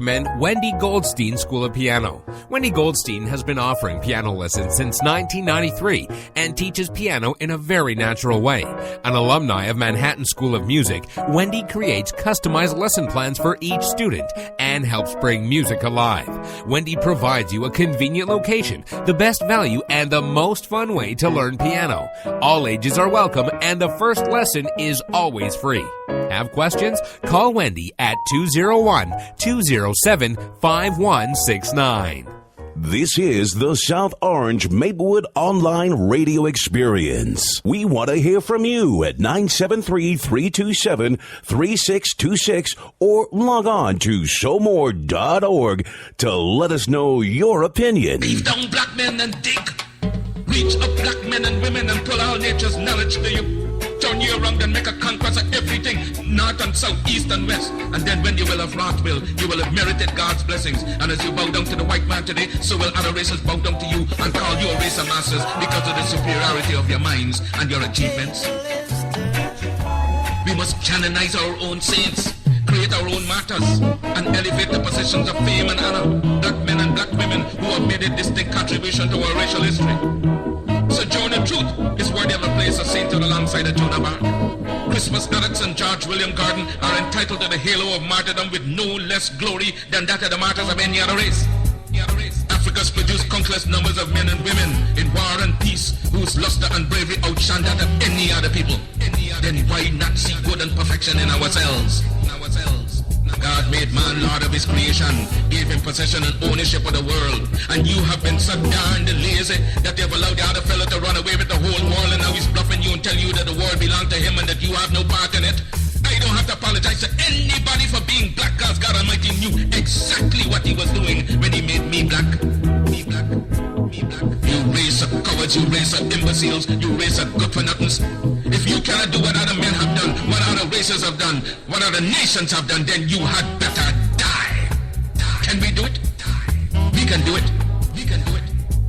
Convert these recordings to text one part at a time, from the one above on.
recommend Wendy Goldstein School of Piano. Wendy Goldstein has been offering piano lessons since 1993 and teaches piano in a very natural way. An alumni of Manhattan School of Music, Wendy creates customized lesson plans for each student and helps bring music alive. Wendy provides you a convenient location, the best value, and the most fun way to learn piano. All ages are welcome, and the first lesson is always free. Have questions? Call Wendy at 201-207-5169. This is the South Orange Maplewood Online Radio Experience. We want to hear from you at 973-327-3626 or log on to showmore.org to let us know your opinion. Leave down black men and dig. Reach up black men and women and pull all nature's knowledge to you. Turn you around and make a conquest of everything, north and south, east and west. And then when you will have wrought will, you will have merited God's blessings. And as you bow down to the white man today, so will other races bow down to you and call you a race of masters because of the superiority of your minds and your achievements. We must canonize our own saints, create our own martyrs, and elevate the positions of fame and honor. Black men and black women who have made a distinct contribution to our racial history. Sojourner Truth is worthy of a place of sainthood alongside of Joan of Arc. Christmas Addicts and George William Gordon are entitled to the halo of martyrdom with no less glory than that of the martyrs of any other race. Africa's produced countless numbers of men and women in war and peace whose luster and bravery outshine that of any other people. Then why not see good and perfection in ourselves? God made man Lord of his creation, gave him possession and ownership of the world. And you have been so darned lazy that they've allowed the other fellow to run away with the whole world, and now he's bluffing you and tell you that the world belongs to him and that you have no part in it. I don't have to apologize to anybody for being black, because God Almighty knew exactly what he was doing when he made me black. Me black. Me black. You race of cowards, you race of imbeciles, you race of good-for-nothings. If you cannot do what other men have done, what other races have done, what other nations have done, then you had better die. Can we do it? We can do it. We can do it.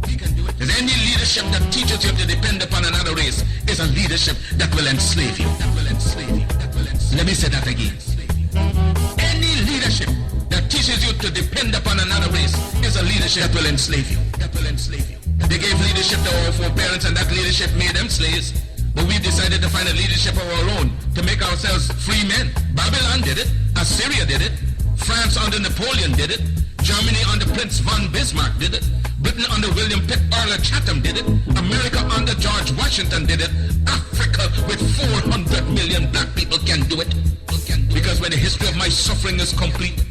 We can do it. There's any leadership that teaches you to depend upon another race is a leadership that will enslave you. That will enslave you. That will enslave you. Let me say that again. Any leadership that teaches you to depend upon another race is a leadership that will enslave you. That will enslave you. They gave leadership to our foreparents, and that leadership made them slaves. But we decided to find a leadership of our own to make ourselves free men. Babylon did it. Assyria did it. France under Napoleon did it. Germany under Prince von Bismarck did it. Britain under William Pitt Earl of Chatham did it. America under George Washington did it. Africa with 400 million black people can do it. Because when the history of my suffering is complete,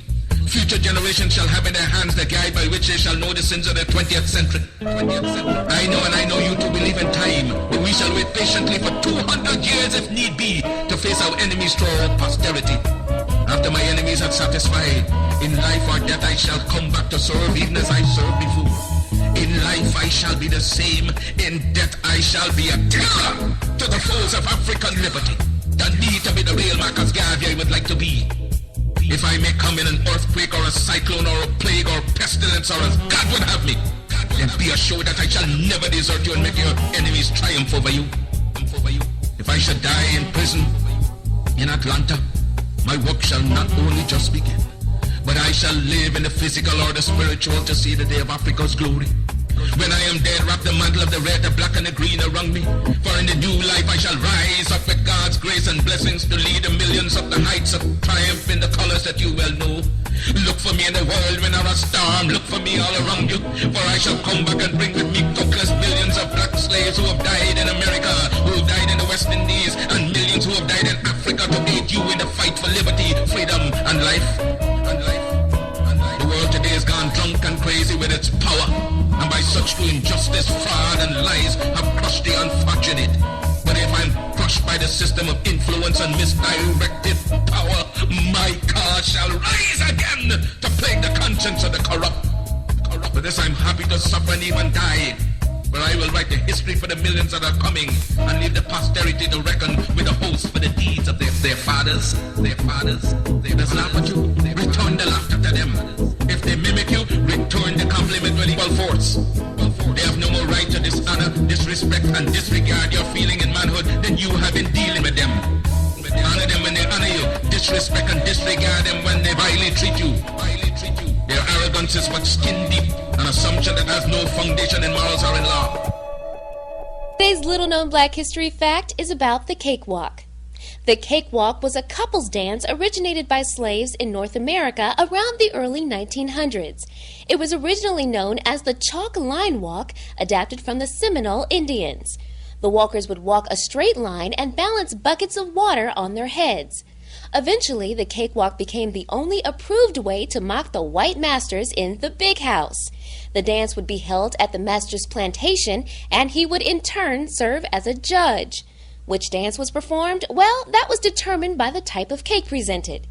future generations shall have in their hands the guide by which they shall know the sins of the 20th century. I know, and I know you too believe in time, but we shall wait patiently for 200 years if need be to face our enemies through our posterity. After my enemies are satisfied, in life or death I shall come back to serve even as I served before. In life I shall be the same, in death I shall be a terror to the foes of African liberty. The need to be the real Marcus Garvey I would like to be. If I may come in an earthquake or a cyclone or a plague or pestilence or as God would have me, then be assured that I shall never desert you and make your enemies triumph over you. If I should die in prison in Atlanta, my work shall not only just begin, but I shall live in the physical or the spiritual to see the day of Africa's glory. When I am dead, wrap the mantle of the red, the black and the green around me. For in the new life I shall rise up with God's grace and blessings to lead the millions up the heights of triumph in the colors that you well know. Look for me in the world when there is a storm. Look for me all around you. For I shall come back and bring with me countless millions of black slaves who have died in America, who have died in the West Indies, and millions who have died in Africa to aid you in the fight for liberty, freedom, and life. The world today has gone drunk and crazy with its power, and by such to injustice, fraud, and lies have crushed the unfortunate. But if I'm crushed by the system of influence and misdirected power, my cause shall rise again to plague the conscience of the corrupt. For this I'm happy to suffer and even die. But I will write the history for the millions that are coming and leave the posterity to reckon with the host for the deeds of their fathers. Their fathers. They just laugh at you. Return the laughter to them. If they mimic you, return the compliment with equal force. They have no more right to dishonor, disrespect, and disregard your feeling in manhood than you have in dealing with them. Honor them when they honor you. Disrespect and disregard them when they vilely treat you. ignorance is but skin deep, an assumption that has no foundation in morals or in law. Today's little-known Black history fact is about the cakewalk. The cakewalk was a couples dance originated by slaves in North America around the early 1900s. It was originally known as the chalk line walk, adapted from the Seminole Indians. The walkers would walk a straight line and balance buckets of water on their heads. Eventually, the cakewalk became the only approved way to mock the white masters in the big house. The dance would be held at the master's plantation, and he would in turn serve as a judge. Which dance was performed? Well, that was determined by the type of cake presented.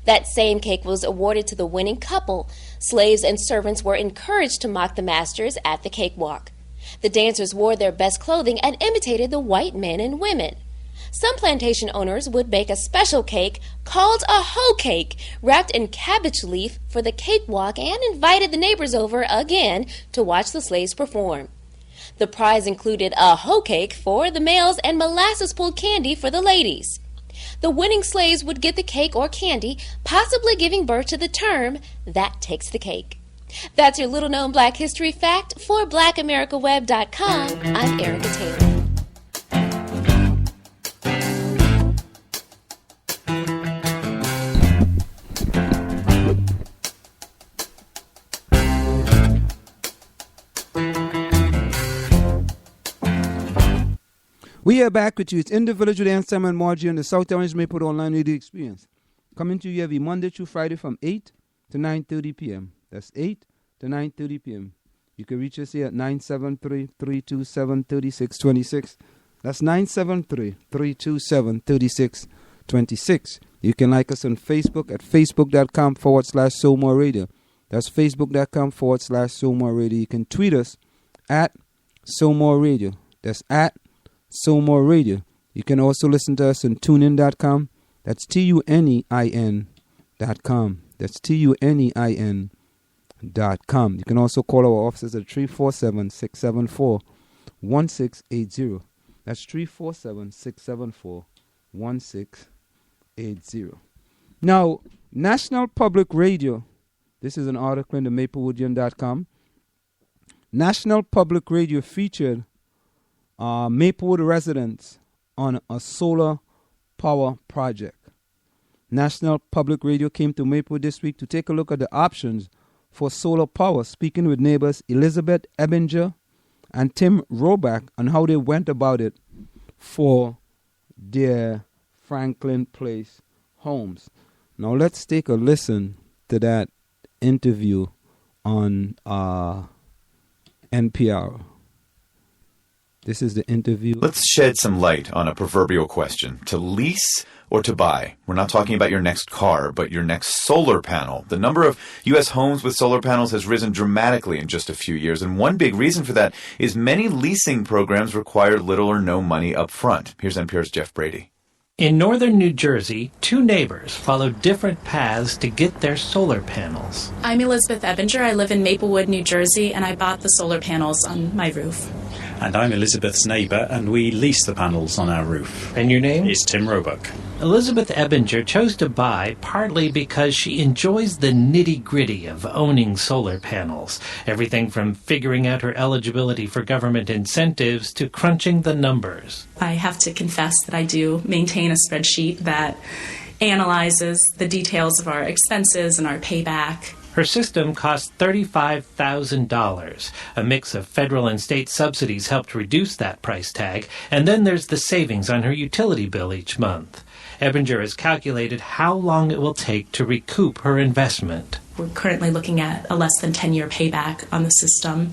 That same cake was awarded to the winning couple. Slaves and servants were encouraged to mock the masters at the cakewalk. The dancers wore their best clothing and imitated the white men and women. Some plantation owners would bake a special cake called a hoe cake, wrapped in cabbage leaf for the cakewalk, and invited the neighbors over again to watch the slaves perform. The prize included a hoe cake for the males and molasses pulled candy for the ladies. The winning slaves would get the cake or candy, possibly giving birth to the term, "that takes the cake." That's your little-known Black history fact. For BlackAmericaWeb.com, I'm Erica Taylor. We are back with you. It's in the Village with A&M SCL and Margie on the South Orange Maplewood Online Radio Experience. Coming to you every Monday through Friday from 8 to 9:30 p.m. That's 8 to 9:30 p.m. You can reach us here at 973-327-3626. That's 973-327-3626. You can like us on Facebook at facebook.com/SoulMore Radio. That's facebook.com/SoulMore Radio. You can tweet us at SoulMore Radio. That's at SoulMore Radio. You can also listen to us on tunein.com. That's TUNEIN.com. That's TUNEIN.com. You can also call our offices at 347-674-1680. That's 347-674-1680. Now, National Public Radio, this is an article in the Maplewoodian.com. National Public Radio featured Maplewood residents on a solar power project. National Public Radio came to Maplewood this week to take a look at the options for solar power, speaking with neighbors Elizabeth Ebinger and Tim Roback on how they went about it for their Franklin Place homes. Now let's take a listen to that interview on NPR. This is the interview. Let's shed some light on a proverbial question. To lease or to buy? We're not talking about your next car, but your next solar panel. The number of U.S. homes with solar panels has risen dramatically in just a few years, and one big reason for that is many leasing programs require little or no money up front. Here's NPR's Jeff Brady. In northern New Jersey, two neighbors followed different paths to get their solar panels. I'm Elizabeth Ebinger. I live in Maplewood, New Jersey, and I bought the solar panels on my roof. And I'm Elizabeth's neighbour, and we lease the panels on our roof. And your name? It's Tim Roebuck. Elizabeth Ebinger chose to buy partly because she enjoys the nitty-gritty of owning solar panels. Everything from figuring out her eligibility for government incentives to crunching the numbers. I have to confess that I do maintain a spreadsheet that analyzes the details of our expenses and our payback. Her system cost $35,000. A mix of federal and state subsidies helped reduce that price tag, and then there's the savings on her utility bill each month. Ebinger has calculated how long it will take to recoup her investment. We're currently looking at a less than 10-year payback on the system,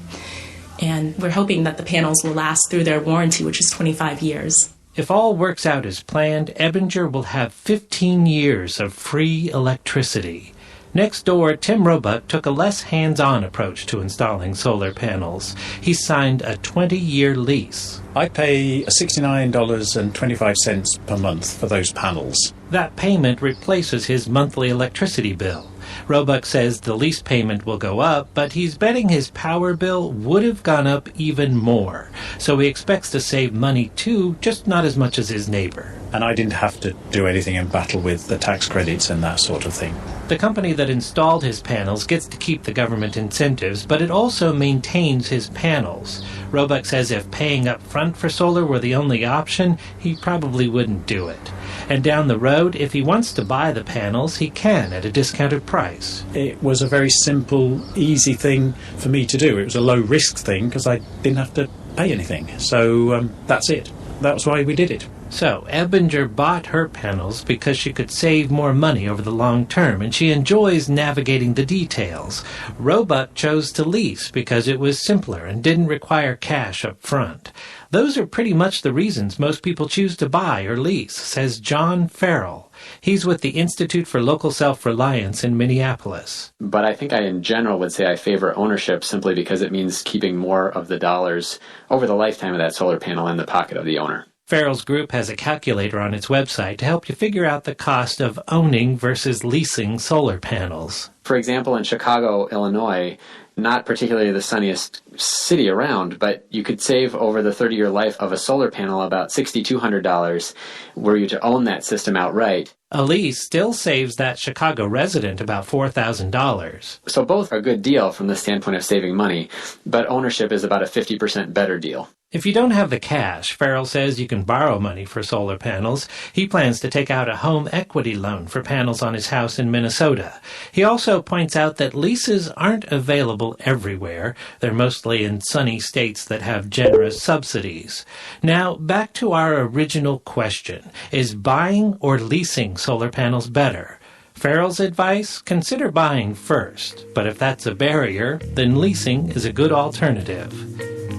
and we're hoping that the panels will last through their warranty, which is 25 years. If all works out as planned, Ebinger will have 15 years of free electricity. Next door, Tim Roebuck took a less hands-on approach to installing solar panels. He signed a 20-year lease. I pay $69.25 per month for those panels. That payment replaces his monthly electricity bill. Roebuck says the lease payment will go up, but he's betting his power bill would have gone up even more. So he expects to save money too, just not as much as his neighbor. And I didn't have to do anything in battle with the tax credits and that sort of thing. The company that installed his panels gets to keep the government incentives, but it also maintains his panels. Roebuck says if paying up front for solar were the only option, he probably wouldn't do it. And down the road, if he wants to buy the panels, he can at a discounted price. It was a very simple, easy thing for me to do. It was a low-risk thing because I didn't have to pay anything. So that's it. That's why we did it. So, Ebinger bought her panels because she could save more money over the long term, and she enjoys navigating the details. Roebuck chose to lease because it was simpler and didn't require cash up front. Those are pretty much the reasons most people choose to buy or lease, says John Farrell. He's with the Institute for Local Self-Reliance in Minneapolis. But I think I, in general, would say I favor ownership simply because it means keeping more of the dollars over the lifetime of that solar panel in the pocket of the owner. Farrell's group has a calculator on its website to help you figure out the cost of owning versus leasing solar panels. For example, in Chicago, Illinois, not particularly the sunniest city around, but you could save over the 30-year life of a solar panel about $6,200 were you to own that system outright. A lease still saves that Chicago resident about $4,000. So both are a good deal from the standpoint of saving money, but ownership is about a 50% better deal. If you don't have the cash, Farrell says you can borrow money for solar panels. He plans to take out a home equity loan for panels on his house in Minnesota. He also points out that leases aren't available everywhere. They're mostly in sunny states that have generous subsidies. Now, back to our original question. Is buying or leasing solar panels better? Farrell's advice? Consider buying first. But if that's a barrier, then leasing is a good alternative.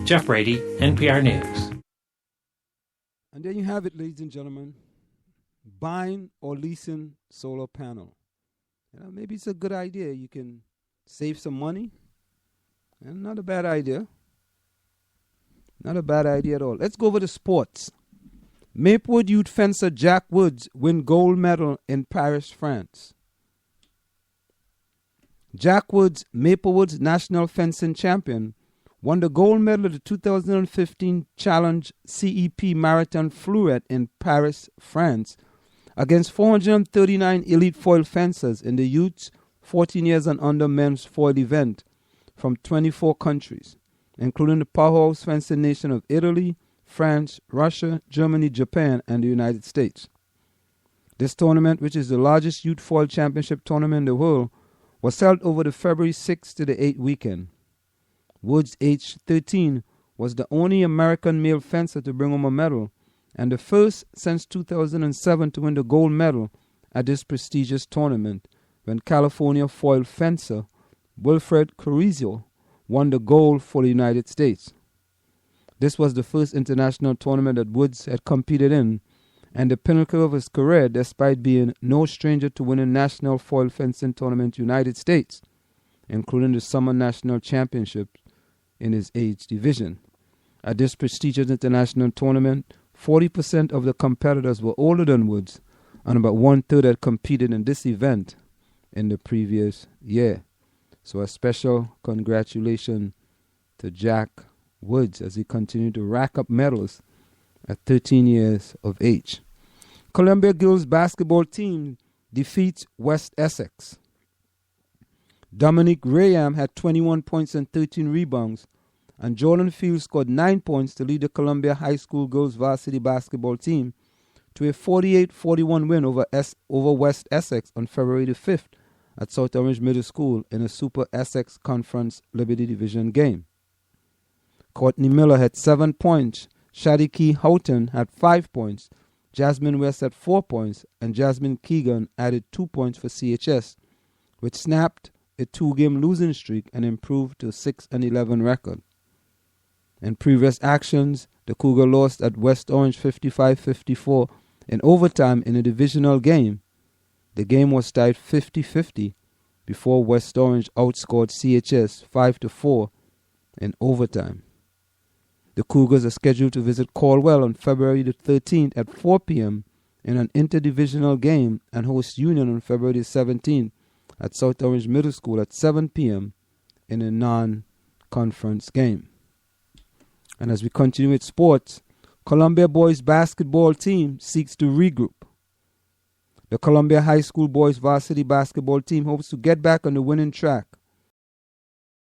Jeff Brady, NPR News. And there you have it, ladies and gentlemen. Buying or leasing solar panel. Maybe it's a good idea. You can save some money. And not a bad idea. Not a bad idea at all. Let's go over to sports. Maplewood youth fencer Jack Woods win gold medal in Paris, France. Jack Woods, Maplewood's national fencing champion, won the gold medal at the 2015 Challenge CEP Marathon Fleuret in Paris, France, against 439 elite foil fencers in the youths 14 years and under men's foil event from 24 countries, including the powerhouse fencing nation of Italy, France, Russia, Germany, Japan, and the United States. This tournament, which is the largest youth foil championship tournament in the world, was held over the February 6th to the 8th weekend. Woods, aged 13, was the only American male fencer to bring home a medal and the first since 2007 to win the gold medal at this prestigious tournament when California foil fencer Wilfred Carrizo won the gold for the United States. This was the first international tournament that Woods had competed in and the pinnacle of his career despite being no stranger to winning national foil fencing tournament in the United States, including the Summer National Championship in his age division. At this prestigious international tournament, 40% of the competitors were older than Woods, and about one-third had competed in this event in the previous year. So a special congratulations to Jack Woods as he continued to rack up medals at 13 years of age. Columbia girls basketball team defeats West Essex. Dominique Rayam had 21 points and 13 rebounds, and Jordan Fields scored 9 points to lead the Columbia High School girls varsity basketball team to a 48-41 win over West Essex on February the 5th at South Orange Middle School in a Super Essex Conference Liberty Division game. Courtney Miller had 7 points, Shadiki Houghton had 5 points, Jasmine West had 4 points, and Jasmine Keegan added 2 points for CHS, which snapped a 2-game losing streak and improved to a 6-11 record. In previous actions, the Cougar lost at West Orange 55-54 in overtime in a divisional game. The game was tied 50-50 before West Orange outscored CHS 5-4 in overtime. The Cougars are scheduled to visit Caldwell on February the 13th at 4 p.m. in an interdivisional game and host Union on February the 17th at South Orange Middle School at 7 p.m. in a non-conference game. And as we continue with sports, Columbia boys basketball team seeks to regroup. The Columbia High School boys varsity basketball team hopes to get back on the winning track